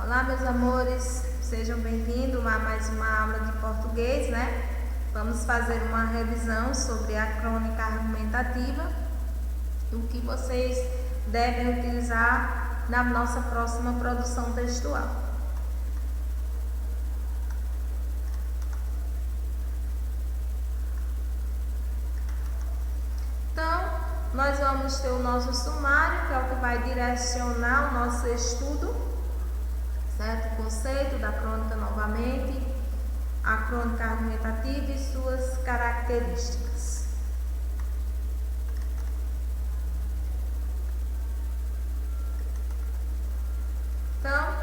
Olá, meus amores, sejam bem-vindos a mais uma aula de português, né? Vamos fazer uma revisão sobre a crônica argumentativa, o que vocês devem utilizar na nossa próxima produção textual. Então, nós vamos ter o nosso sumário, que é o que vai direcionar o nosso estudo. Certo? O conceito da crônica novamente, a crônica argumentativa e suas características. Então,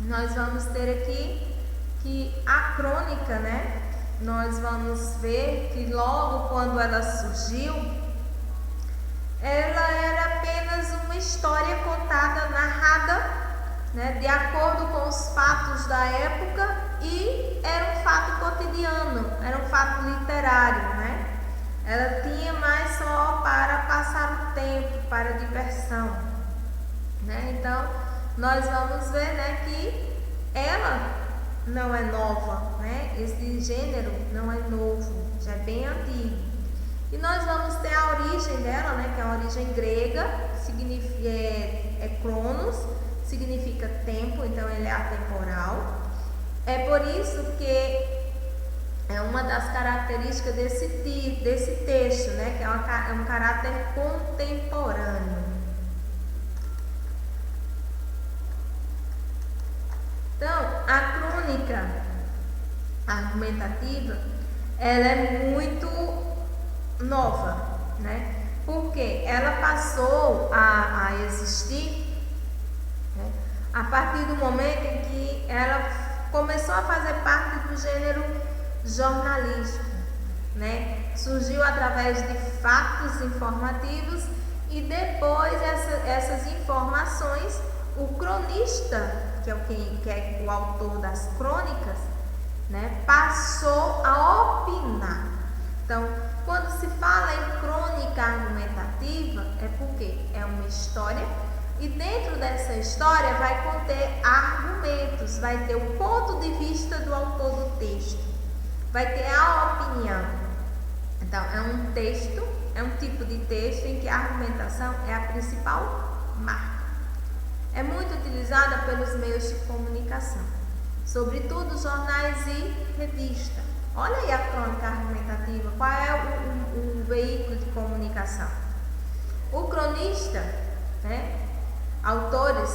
nós vamos ter aqui que a crônica, né? Nós vamos ver que logo quando ela surgiu, ela era apenas uma história contada, narrada, né, de acordo com os fatos da época, e era um fato cotidiano, era um fato literário, né? Ela tinha mais só para passar o tempo, para diversão, né? Então, nós vamos ver, né, que ela não é nova, né? Esse gênero não é novo, já é bem antigo. E nós vamos ter a origem dela, né, que é a origem grega, significa cronos, significa tempo, então ele é atemporal. É por isso que é uma das características desse texto, né, que é um caráter contemporâneo. Então, a crônica argumentativa, ela é muito nova, né, porque ela passou a existir a partir do momento em que ela começou a fazer parte do gênero jornalístico, né? Surgiu através de fatos informativos e depois essas informações, o cronista, que é o autor das crônicas, né, passou a opinar. Então, quando se fala em crônica argumentativa, é porque é uma história. E dentro dessa história vai conter argumentos, vai ter o ponto de vista do autor do texto, vai ter a opinião. Então, é um texto, é um tipo de texto em que a argumentação é a principal marca. É muito utilizada pelos meios de comunicação, sobretudo jornais e revistas. Olha aí a crônica argumentativa, qual é o veículo de comunicação? O cronista, né? Autores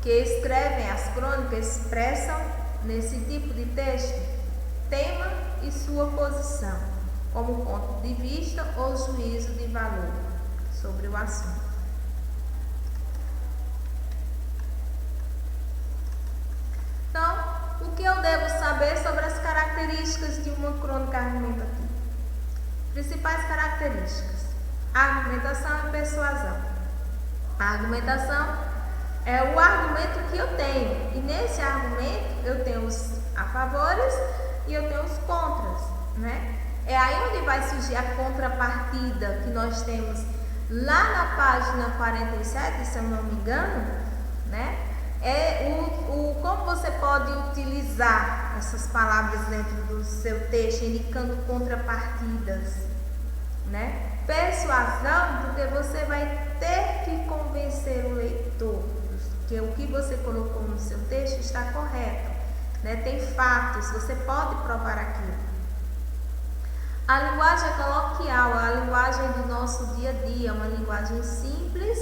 que escrevem as crônicas expressam nesse tipo de texto tema e sua posição, como ponto de vista ou juízo de valor sobre o assunto. Então, o que eu devo saber sobre as características de uma crônica argumentativa? Principais características: argumentação e persuasão. A argumentação é o argumento que eu tenho, e nesse argumento eu tenho os a favores e eu tenho os contras, né? É aí onde vai surgir a contrapartida que nós temos lá na página 47, se eu não me engano, né? Como você pode utilizar essas palavras dentro do seu texto, indicando contrapartidas, né? Persuasão, porque você vai ter que convencer o leitor que o que você colocou no seu texto está correto, né? Tem fatos, você pode provar aquilo. A linguagem é coloquial, a linguagem do nosso dia a dia, uma linguagem simples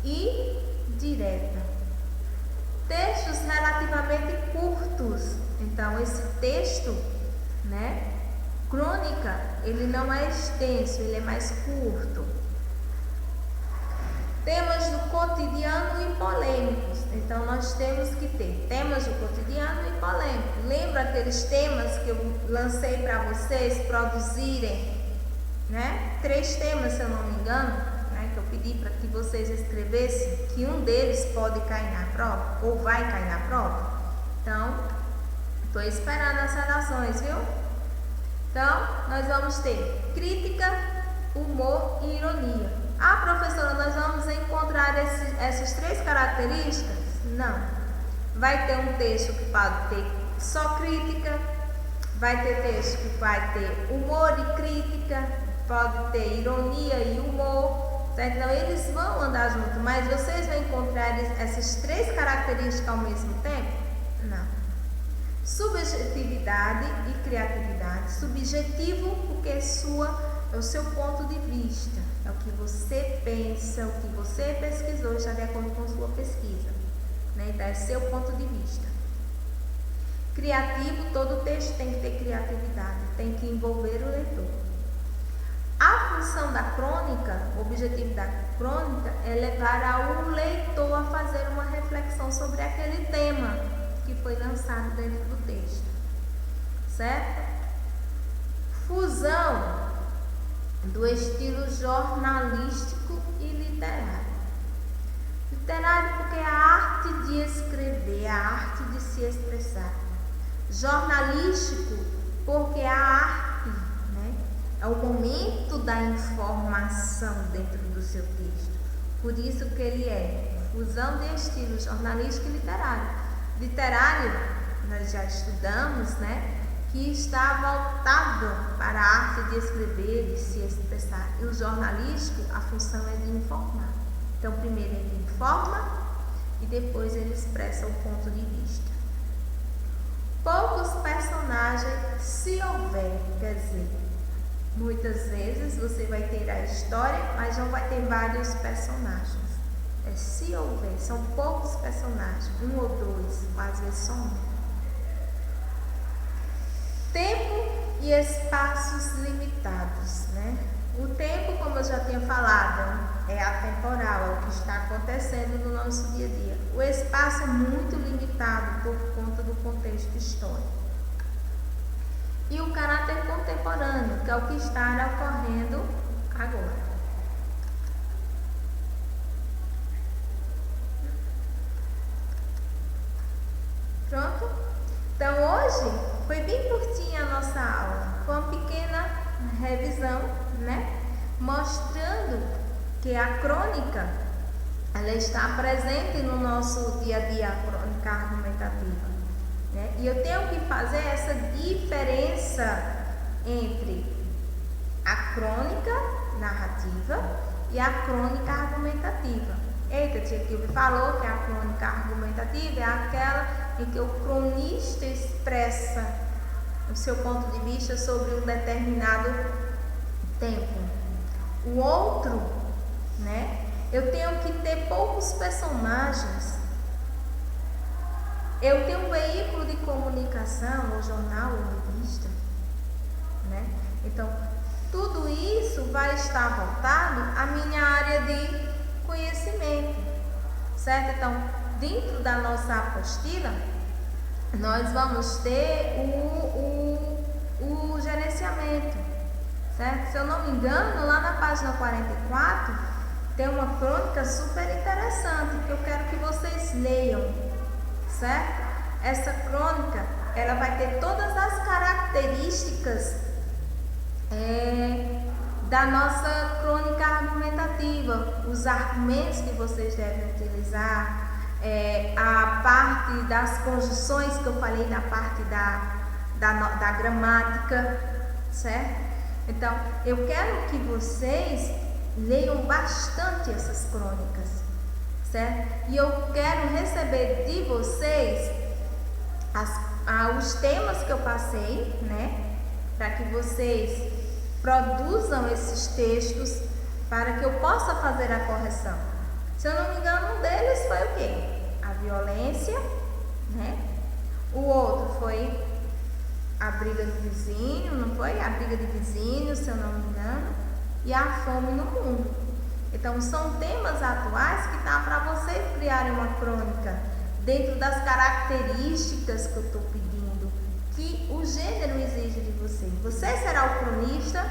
e direta. Textos relativamente curtos, então esse texto, né, crônica, ele não é extenso, ele é mais curto. Temas do cotidiano e polêmicos. Então, nós temos que ter temas do cotidiano e polêmicos. Lembra aqueles temas que eu lancei para vocês produzirem, né? 3 temas, se eu não me engano, né? Que eu pedi para que vocês escrevessem, que um deles pode cair na prova, ou vai cair na prova. Então, estou esperando as redações, viu? Então, nós vamos ter crítica, humor e ironia. Professora, nós vamos encontrar essas 3 características? Não. Vai ter um texto que pode ter só crítica, vai ter texto que vai ter humor e crítica, pode ter ironia e humor, certo? Então eles vão andar juntos, mas vocês vão encontrar essas três características ao mesmo tempo? Não. Subjetividade e criatividade. Subjetivo porque é o seu ponto de vista, é o que você pensa, o que você pesquisou, está de acordo com a sua pesquisa, né? Então é seu ponto de vista. Criativo, todo texto tem que ter criatividade, tem que envolver o leitor. A função da crônica, o objetivo da crônica é levar o leitor a fazer uma reflexão sobre aquele tema que foi lançado dentro do texto, certo? Fusão do estilo jornalístico e literário. Literário porque é a arte de escrever, a arte de se expressar. Jornalístico porque é a arte, né? É o momento da informação dentro do seu texto. Por isso que ele é fusão de estilos jornalístico e literário. Literário, nós já estudamos, né? Que está voltado para a arte de escrever e se expressar. E o jornalístico, a função é de informar. Então, primeiro ele informa e depois ele expressa o ponto de vista. Poucos personagens, se houver, quer dizer, muitas vezes você vai ter a história, mas não vai ter vários personagens. É se houver, são poucos personagens, um ou dois, ou às vezes só um. Tempo e espaços limitados, né? O tempo, como eu já tinha falado, é atemporal, é o que está acontecendo no nosso dia a dia. O espaço é muito limitado por conta do contexto histórico. E o caráter contemporâneo, que é o que está ocorrendo agora. Pronto? Então hoje foi bem curtinha a nossa aula, foi uma pequena revisão, né? Mostrando que a crônica, ela está presente no nosso dia a dia, a crônica argumentativa, né? E eu tenho que fazer essa diferença entre a crônica narrativa e a crônica argumentativa. Eita, tia Kilby falou que a crônica argumentativa é aquela em que o cronista expressa o seu ponto de vista sobre um determinado tempo. O outro, né? Eu tenho que ter poucos personagens. Eu tenho um veículo de comunicação, ou jornal, ou revista, né? Então, tudo isso vai estar voltado à minha área de conhecimento, certo? Então, dentro da nossa apostila, nós vamos ter o gerenciamento, certo? Se eu não me engano, lá na página 44, tem uma crônica super interessante que eu quero que vocês leiam, certo? Essa crônica, ela vai ter todas as características da nossa crônica argumentativa, os argumentos que vocês devem utilizar, a parte das conjunções que eu falei na parte da gramática, certo? Então, eu quero que vocês leiam bastante essas crônicas, certo? E eu quero receber de vocês os temas que eu passei, né? Para que vocês produzam esses textos para que eu possa fazer a correção. Se eu não me engano, um deles foi o quê? A violência, né? O outro foi a briga de vizinho, não foi? A briga de vizinho, se eu não me engano, e a fome no mundo. Então, são temas atuais que dá para vocês criarem uma crônica dentro das características que eu estou pedindo, que o gênero exige de você. Você será o cronista,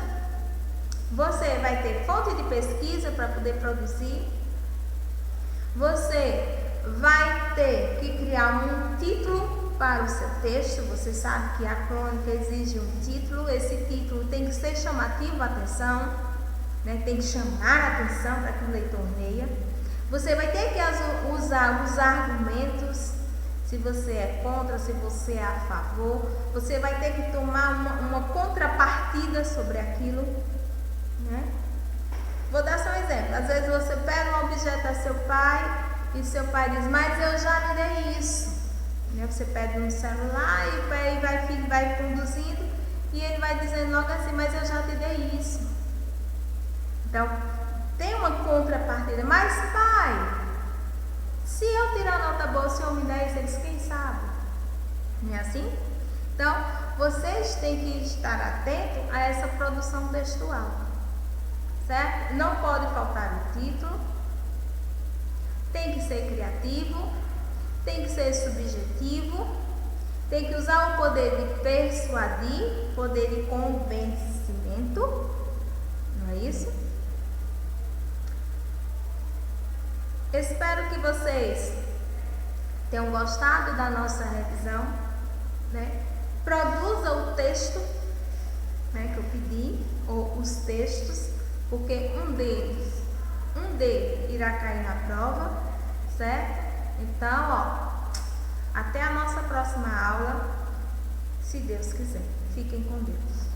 você vai ter fonte de pesquisa para poder produzir, você vai ter que criar um título para o seu texto. Você sabe que a crônica exige um título, esse título tem que ser chamativo à atenção, né? Tem que chamar a atenção para que o leitor leia. Você vai ter que usar os argumentos, se você é contra, se você é a favor. Você vai ter que tomar uma contrapartida sobre aquilo, né? Vou dar só um exemplo. Às vezes você pega um objeto a seu pai e seu pai diz, mas eu já lhe dei isso. Você pede um celular e o pai vai conduzindo e ele vai dizendo logo assim, mas eu já te dei isso. Então, tem uma contrapartida. Mas pai, se eu tirar nota boa, o senhor me dá isso? Ele diz, quem sabe? Não é assim? Então, vocês têm que estar atentos a essa produção textual, certo? Não pode faltar o título, tem que ser criativo, tem que ser subjetivo, tem que usar o poder de persuadir, poder de convencimento, não é isso? Espero que vocês tenham gostado da nossa revisão, né? Produza o texto, né, que eu pedi, ou os textos, porque um deles irá cair na prova, certo? Então, até a nossa próxima aula, se Deus quiser. Fiquem com Deus.